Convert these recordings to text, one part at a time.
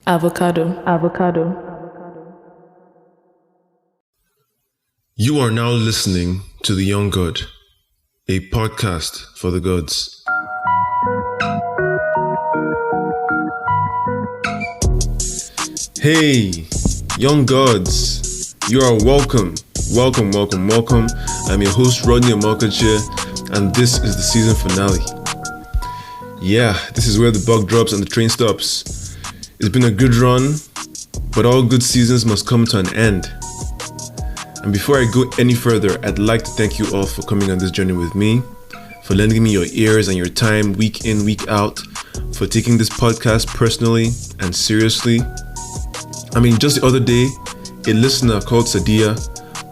Avocado. You are now listening to The Young God, a podcast for the gods. Hey, young gods, you are welcome. Welcome. I'm your host, Rodney Amalkache, and this is the season finale. Yeah, this is where the buck drops and the train stops. It's been a good run, but all good seasons must come to an end. And before I go any further, I'd like to thank you all for coming on this journey with me, for lending me your ears and your time week in, week out, for taking this podcast personally and seriously. I mean, just the other day, a listener called Sadia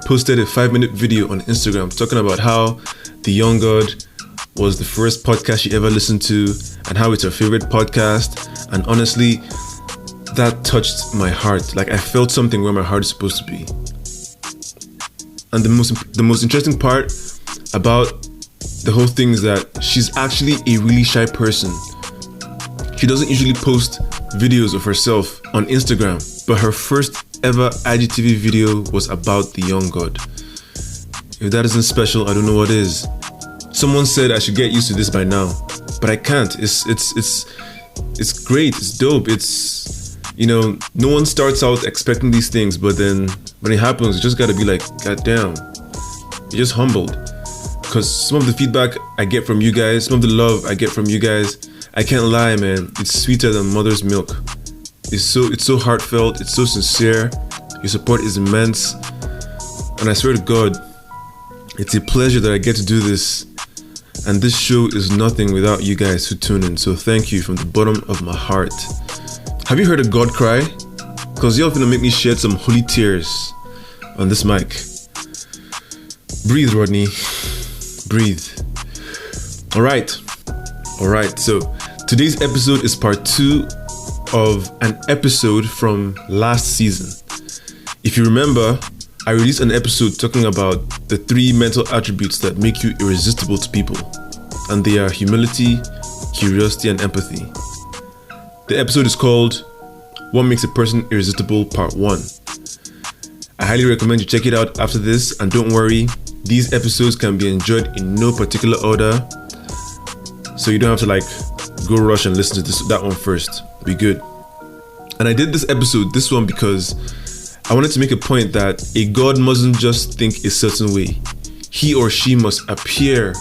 posted a 5-minute video on Instagram talking about how The Young God was the first podcast she ever listened to and how it's her favorite podcast. And honestly, that touched my heart. Like, I felt something where my heart is supposed to be. And the most interesting part about the whole thing is that she's actually a really shy person. She doesn't usually post videos of herself on Instagram, but her first ever IGTV video was about The Young God. If that isn't special, I don't know what is. Someone said I should get used to this by now, but I can't. It's great. It's dope. It's, you know, no one starts out expecting these things, but then when it happens, you just gotta be like, God damn. You're just humbled. Because some of the feedback I get from you guys, some of the love I get from you guys, I can't lie, man. It's sweeter than mother's milk. It's so heartfelt. It's so sincere. Your support is immense. And I swear to God, it's a pleasure that I get to do this. And this show is nothing without you guys who tune in. So thank you from the bottom of my heart. Have you heard a God cry? Because y'all finna make me shed some holy tears on this mic. Breathe, Rodney. Breathe. Alright, so today's episode is part 2 of an episode from last season. If you remember, I released an episode talking about the 3 mental attributes that make you irresistible to people. And they are humility, curiosity, and empathy. The episode is called What Makes a Person Irresistible Part 1. I highly recommend you check it out after this, and don't worry, these episodes can be enjoyed in no particular order, so you don't have to like go rush and listen to that one first. Be good. And I did this one because I wanted to make a point that a God mustn't just think a certain way. He or she must appear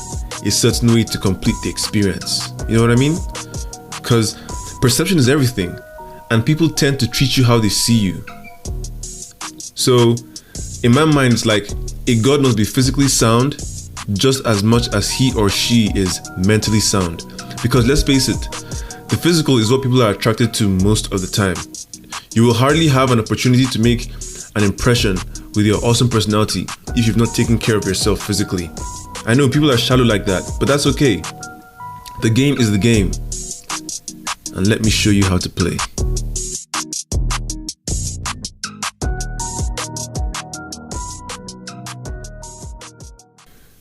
a certain way to complete the experience. You know what I mean? Because perception is everything, and people tend to treat you how they see you. So in my mind, it's like a God must be physically sound just as much as he or she is mentally sound. Because let's face it, the physical is what people are attracted to most of the time. You will hardly have an opportunity to make an impression with your awesome personality if you've not taken care of yourself physically. I know people are shallow like that, but that's okay. The game is the game. And let me show you how to play.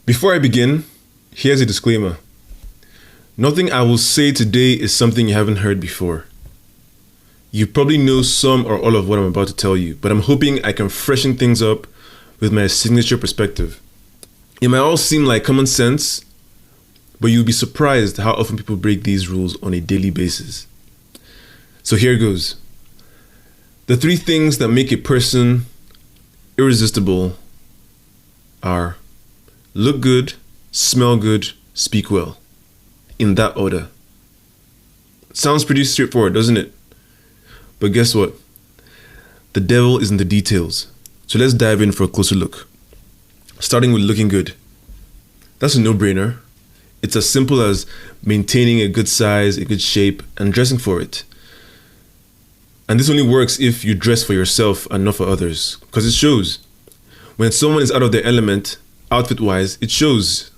Before I begin, here's a disclaimer. Nothing I will say today is something you haven't heard before. You probably know some or all of what I'm about to tell you, but I'm hoping I can freshen things up with my signature perspective. It might all seem like common sense, but you'll be surprised how often people break these rules on a daily basis. So here goes. The 3 things that make a person irresistible are look good, smell good, speak well. In that order. Sounds pretty straightforward, doesn't it? But guess what? The devil is in the details. So let's dive in for a closer look. Starting with looking good. That's a no-brainer. It's as simple as maintaining a good size, a good shape, and dressing for it. And this only works if you dress for yourself and not for others, because it shows. When someone is out of their element, outfit-wise, it shows.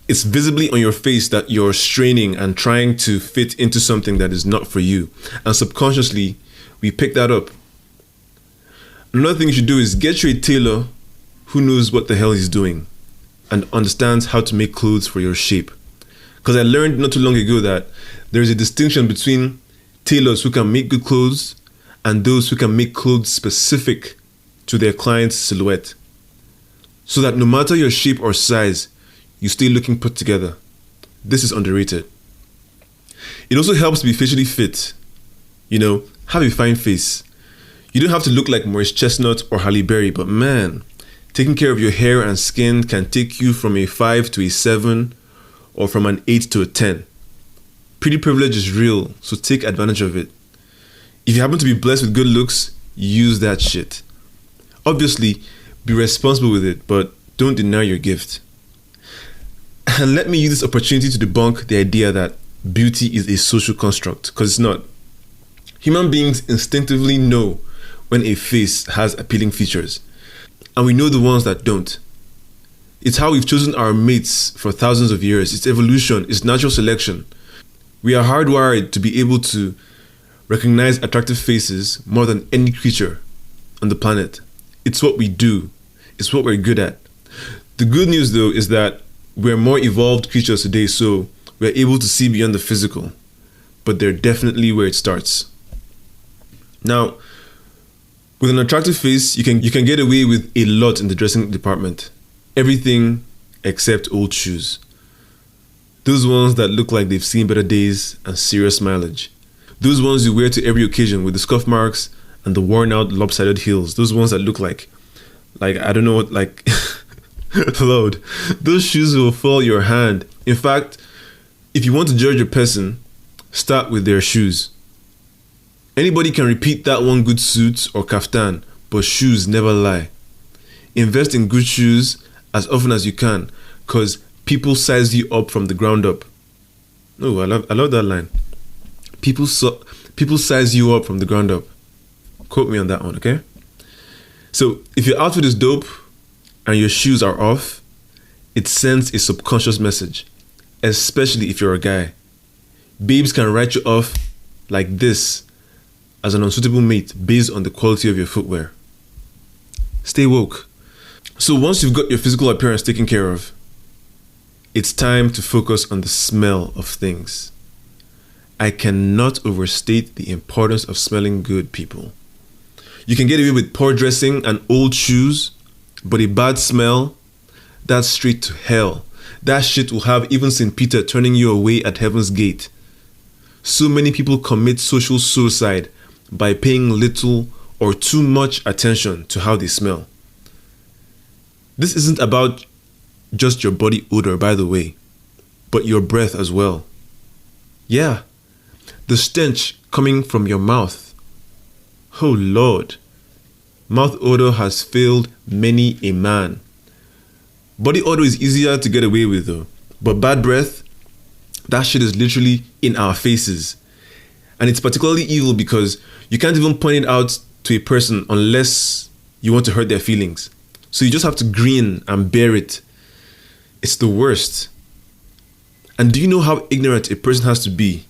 It's visibly on your face that you're straining and trying to fit into something that is not for you. And subconsciously, we pick that up. Another thing you should do is get you a tailor who knows what the hell he's doing and understands how to make clothes for your shape. Because I learned not too long ago that there is a distinction between tailors who can make good clothes, and those who can make clothes specific to their client's silhouette. So that no matter your shape or size, you stay looking put together. This is underrated. It also helps to be facially fit. Have a fine face. You don't have to look like Maurice Chestnut or Halle Berry, but man, taking care of your hair and skin can take you from a 5 to a 7 or from an 8 to a 10. Pretty privilege is real, so take advantage of it. If you happen to be blessed with good looks, use that shit. Obviously, be responsible with it, but don't deny your gift. And let me use this opportunity to debunk the idea that beauty is a social construct, because it's not. Human beings instinctively know when a face has appealing features, and we know the ones that don't. It's how we've chosen our mates for thousands of years. It's evolution, it's natural selection. We are hardwired to be able to recognize attractive faces more than any creature on the planet. It's what we do. It's what we're good at. The good news, though, is that we're more evolved creatures today, so we're able to see beyond the physical. But they're definitely where it starts. Now, with an attractive face, you can get away with a lot in the dressing department. Everything except old shoes. Those ones that look like they've seen better days and serious mileage. Those ones you wear to every occasion with the scuff marks and the worn out lopsided heels. Those ones that look like I don't know what, Lord. Those shoes will fall your hand. In fact, if you want to judge a person, start with their shoes. Anybody can repeat that one good suit or kaftan, but shoes never lie. Invest in good shoes as often as you can, because people size you up from the ground up. Oh, I love that line. People size you up from the ground up. Quote me on that one, okay? So if your outfit is dope and your shoes are off, it sends a subconscious message, especially if you're a guy. Babes can write you off like this as an unsuitable mate based on the quality of your footwear. Stay woke. So once you've got your physical appearance taken care of, it's time to focus on the smell of things. I cannot overstate the importance of smelling good, people. You can get away with poor dressing and old shoes, but a bad smell, that's straight to hell. That shit will have even St. Peter turning you away at heaven's gate. So many people commit social suicide by paying little or too much attention to how they smell. This isn't about just your body odor, by the way, but your breath as well. Yeah, the stench coming from your mouth. Oh Lord, mouth odor has failed many a man. Body odor is easier to get away with though, but bad breath, that shit is literally in our faces. And it's particularly evil because you can't even point it out to a person unless you want to hurt their feelings. So you just have to grin and bear it. It's the worst. And do you know how ignorant a person has to be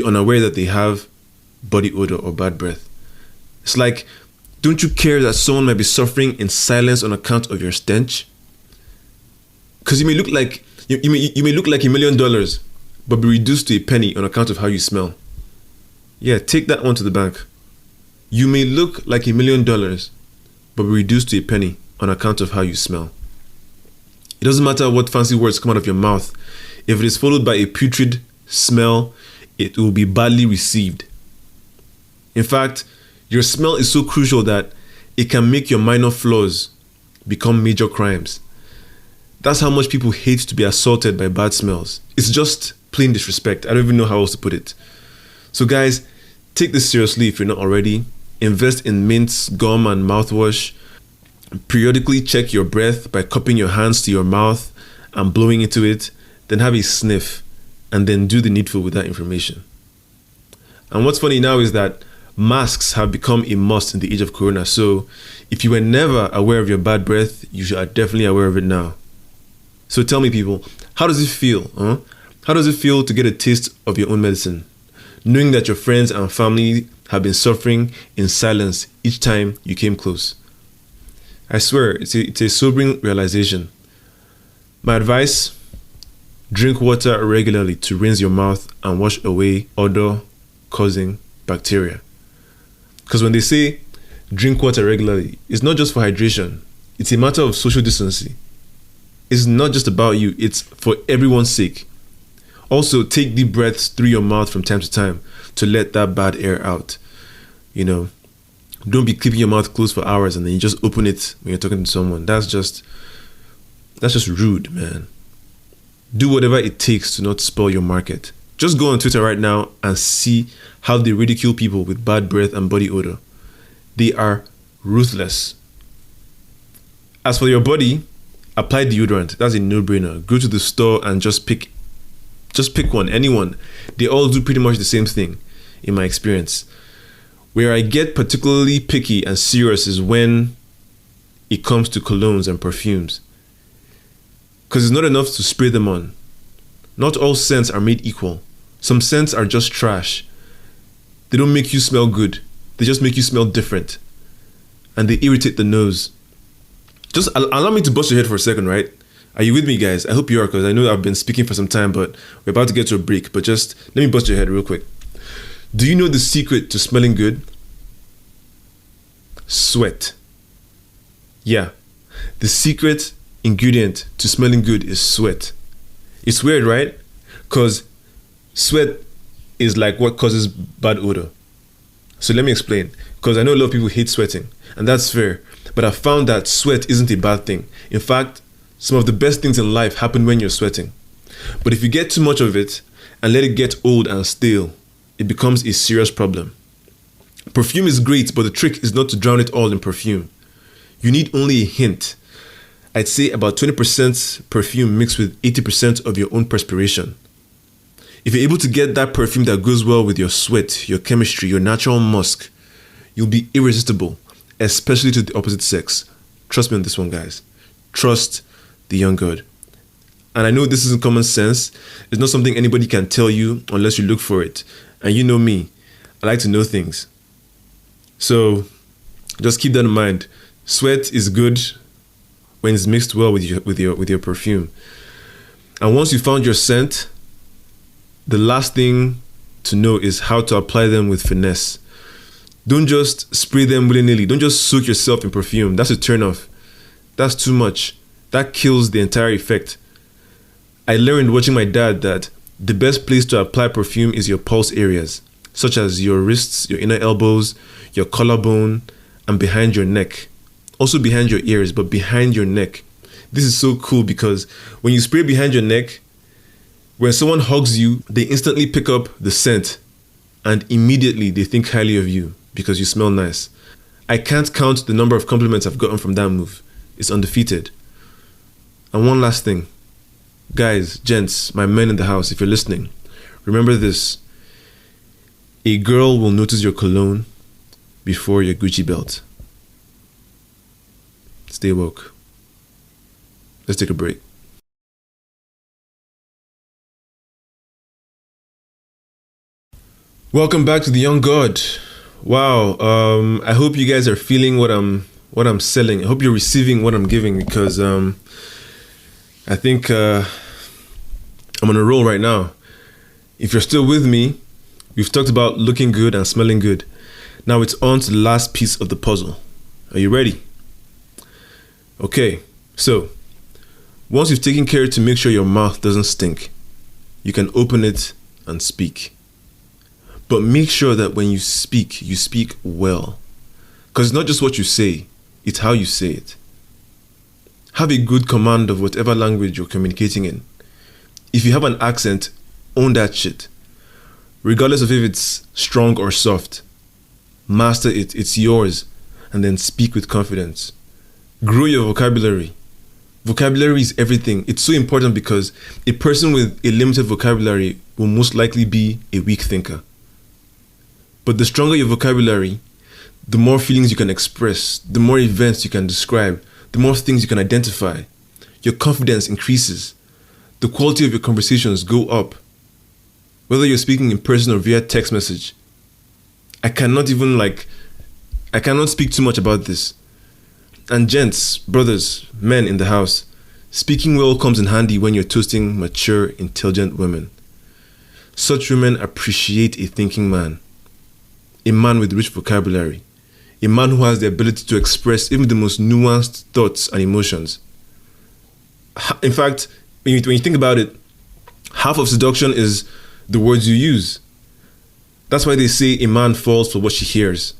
unaware that they have body odor or bad breath? It's like, don't you care that someone might be suffering in silence on account of your stench? Because you may look like $1 million, but be reduced to a penny on account of how you smell. Yeah, take that one to the bank. You may look like $1 million, but be reduced to a penny on account of how you smell. It doesn't matter what fancy words come out of your mouth. If it is followed by a putrid smell, it will be badly received. In fact, your smell is so crucial that it can make your minor flaws become major crimes. That's how much people hate to be assaulted by bad smells. It's just plain disrespect. I don't even know how else to put it. So guys, take this seriously if you're not already. Invest in mints, gum, and mouthwash. Periodically check your breath by cupping your hands to your mouth and blowing into it. Then have a sniff and then do the needful with that information. And what's funny now is that masks have become a must in the age of Corona. So if you were never aware of your bad breath, you are definitely aware of it now. So tell me, people, how does it feel? How does it feel to get a taste of your own medicine, knowing that your friends and family have been suffering in silence each time you came close? I swear, it's a sobering realization. My advice: drink water regularly to rinse your mouth and wash away odor, causing bacteria. Because when they say drink water regularly, it's not just for hydration. It's a matter of social distancing. It's not just about you. It's for everyone's sake. Also, take deep breaths through your mouth from time to time to let that bad air out. You know, don't be keeping your mouth closed for hours and then you just open it when you're talking to someone. That's just rude, man. Do whatever it takes to not spoil your market. Just go on Twitter right now and see how they ridicule people with bad breath and body odor. They are ruthless. As for your body, apply deodorant. That's a no-brainer. Go to the store and just pick one, anyone. They all do pretty much the same thing, in my experience. Where I get particularly picky and serious is when it comes to colognes and perfumes. Because it's not enough to spray them on. Not all scents are made equal. Some scents are just trash. They don't make you smell good. They just make you smell different. And they irritate the nose. Just allow me to bust your head for a second, right? Are you with me, guys? I hope you are, because I know I've been speaking for some time, but we're about to get to a break. But just let me bust your head real quick. Do you know the secret to smelling good? Sweat. Yeah. The secret ingredient to smelling good is sweat. It's weird, right? Because sweat is like what causes bad odor. So let me explain. Because I know a lot of people hate sweating, and that's fair. But I found that sweat isn't a bad thing. In fact, some of the best things in life happen when you're sweating. But if you get too much of it and let it get old and stale, it becomes a serious problem. Perfume is great, but the trick is not to drown it all in perfume. You need only a hint. I'd say about 20% perfume mixed with 80% of your own perspiration. If you're able to get that perfume that goes well with your sweat, your chemistry, your natural musk, you'll be irresistible, especially to the opposite sex. Trust me on this one, guys. Trust the young god. And I know this isn't common sense. It's not something anybody can tell you unless you look for it. And you know me, I like to know things. So just keep that in mind. Sweat is good when it's mixed well with your perfume. And once you found your scent, the last thing to know is how to apply them with finesse. Don't just spray them willy-nilly. Don't just soak yourself in perfume. That's a turn-off. That's too much. That kills the entire effect. I learned watching my dad that the best place to apply perfume is your pulse areas, such as your wrists, your inner elbows, your collarbone, and behind your neck. Also behind your ears, but behind your neck. This is so cool because when you spray behind your neck, when someone hugs you, they instantly pick up the scent and immediately they think highly of you because you smell nice. I can't count the number of compliments I've gotten from that move. It's undefeated. And one last thing. Guys, gents, my men in the house, if you're listening, remember this. A girl will notice your cologne before your Gucci belt. Stay woke. Let's take a break. Welcome back to the Young God. Wow. I hope you guys are feeling what I'm selling. I hope you're receiving what I'm giving because I think I'm on a roll right now. If you're still with me, we've talked about looking good and smelling good. Now it's on to the last piece of the puzzle. Are you ready? Okay, so once you've taken care to make sure your mouth doesn't stink, you can open it and speak. But make sure that when you speak well. Because it's not just what you say, it's how you say it. Have a good command of whatever language you're communicating in. If you have an accent, own that shit. Regardless of if it's strong or soft. Master it, it's yours, and then speak with confidence. Grow your vocabulary. Vocabulary is everything. It's so important because a person with a limited vocabulary will most likely be a weak thinker. But the stronger your vocabulary, the more feelings you can express, the more events you can describe, the more things you can identify. Your confidence increases. The quality of your conversations go up. Whether you're speaking in person or via text message. I cannot speak too much about this. And gents, brothers, men in the house, speaking well comes in handy when you're toasting mature, intelligent women. Such women appreciate a thinking man. a man with rich vocabulary, a man who has the ability to express even the most nuanced thoughts and emotions. In fact, when you think about it, half of seduction is the words you use. That's why they say a man falls for what she hears.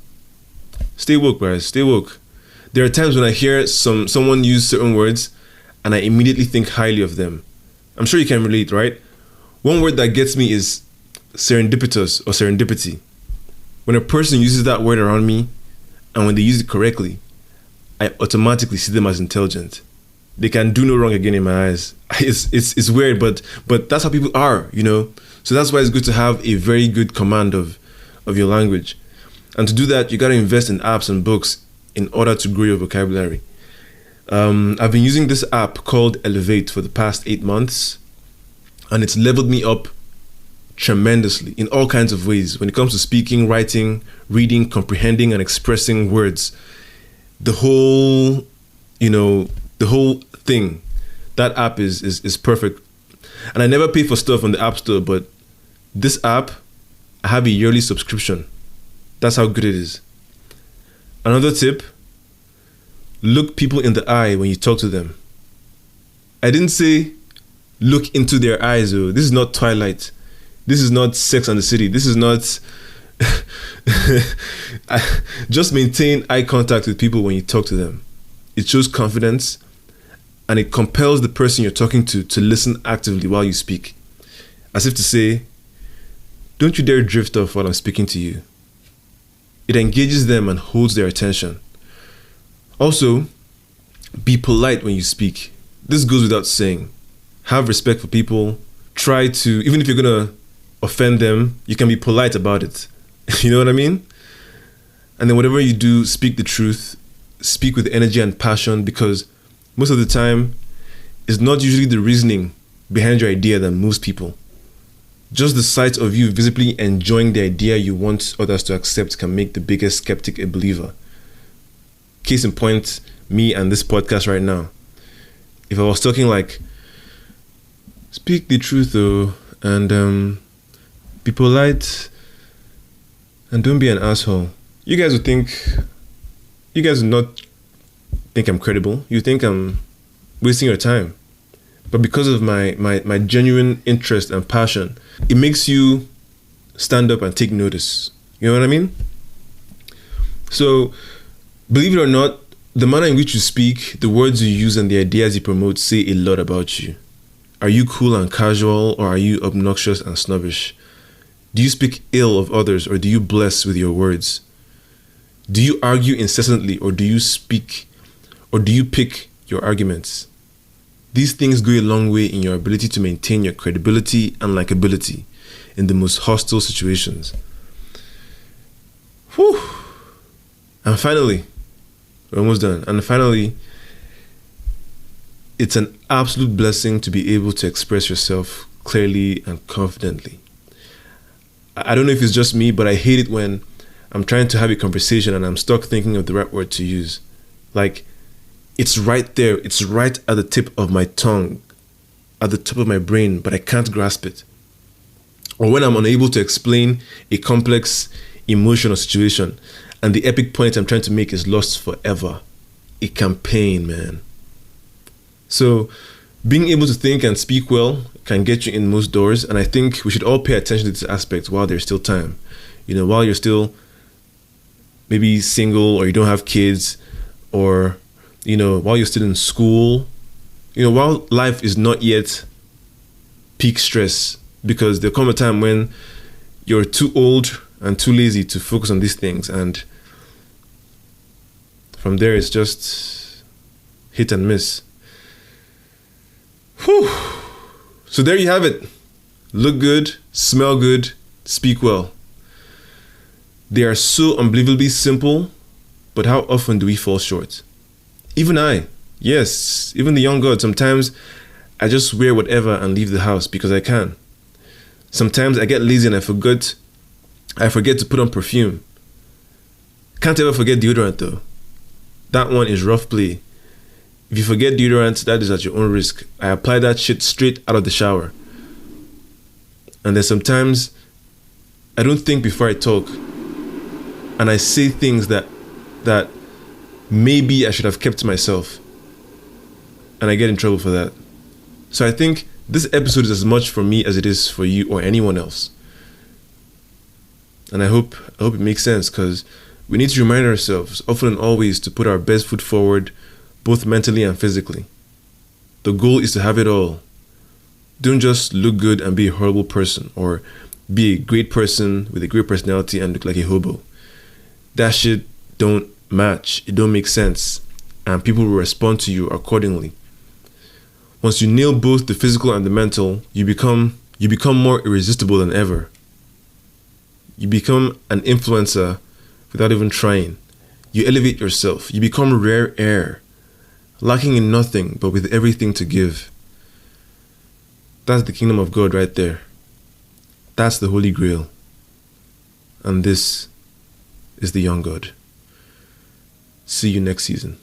Stay woke, guys. Stay woke. There are times when I hear someone use certain words and I immediately think highly of them. I'm sure you can relate, right? One word that gets me is serendipitous or serendipity. When a person uses that word around me and when they use it correctly, I automatically see them as intelligent. They can do no wrong again in my eyes. It's weird, but that's how people are, you know? So that's why it's good to have a very good command of your language. And to do that, you got to invest in apps and books in order to grow your vocabulary. I've been using this app called Elevate for the past 8 months, and it's leveled me up tremendously in all kinds of ways. When it comes to speaking, writing, reading, comprehending, and expressing words, the whole thing, that app is perfect. And I never pay for stuff on the App Store, but this app, I have a yearly subscription. That's how good it is. Another tip, look people in the eye when you talk to them. I didn't say look into their eyes. Oh. This is not Twilight. This is not Sex and the City. This is not... Just maintain eye contact with people when you talk to them. It shows confidence and it compels the person you're talking to listen actively while you speak. As if to say, don't you dare drift off while I'm speaking to you. It engages them and holds their attention. Also, be polite when you speak. This goes without saying. Have respect for people. Try to, even if you're going to offend them, you can be polite about it. You know what I mean? And then whatever you do, speak the truth. Speak with energy and passion, because most of the time, it's not usually the reasoning behind your idea that moves people. Just the sight of you visibly enjoying the idea you want others to accept can make the biggest skeptic a believer. Case in point, me and this podcast right now. If I was talking like, speak the truth though, and be polite, and don't be an asshole, you guys would not think I'm credible. You think I'm wasting your time. But because of my genuine interest and passion, it makes you stand up and take notice. You know what I mean? So, believe it or not, the manner in which you speak, the words you use, and the ideas you promote say a lot about you. Are you cool and casual, or are you obnoxious and snobbish? Do you speak ill of others, or do you bless with your words? Do you argue incessantly, or do you pick your arguments? These things go a long way in your ability to maintain your credibility and likability in the most hostile situations. Whew. And finally, we're almost done. And finally, it's an absolute blessing to be able to express yourself clearly and confidently. I don't know if it's just me, but I hate it when I'm trying to have a conversation and I'm stuck thinking of the right word to use. Like, it's right there. It's right at the tip of my tongue, at the top of my brain, but I can't grasp it. Or when I'm unable to explain a complex emotion or situation, and the epic point I'm trying to make is lost forever. It can pain, man. So, being able to think and speak well can get you in most doors, and I think we should all pay attention to this aspect while there's still time. You know, while you're still maybe single, or you don't have kids, or while you're still in school, while life is not yet peak stress, because there'll come a time when you're too old and too lazy to focus on these things, and from there it's just hit and miss. Whew. So there you have it. Look good, smell good, speak well. They are so unbelievably simple, but how often do we fall short? Even I, yes, even the young God, sometimes I just wear whatever and leave the house because I can. Sometimes I get lazy and I forget to put on perfume. Can't ever forget deodorant though. That one is rough play. If you forget deodorant, that is at your own risk. I apply that shit straight out of the shower. And then sometimes I don't think before I talk. and I say things that maybe I should have kept to myself, and I get in trouble for that. So I think this episode is as much for me as it is for you or anyone else. And I hope it makes sense, because we need to remind ourselves often and always to put our best foot forward, both mentally and physically. The goal is to have it all. Don't just look good and be a horrible person, or be a great person with a great personality and look like a hobo. That shit don't match. It don't make sense. And people will respond to you accordingly. Once you nail both the physical and the mental, you become more irresistible than ever. You become an influencer without even trying. You elevate yourself. You become rare air, lacking in nothing but with everything to give. That's the kingdom of God right there. That's the Holy Grail. And this is the young God. See you next season.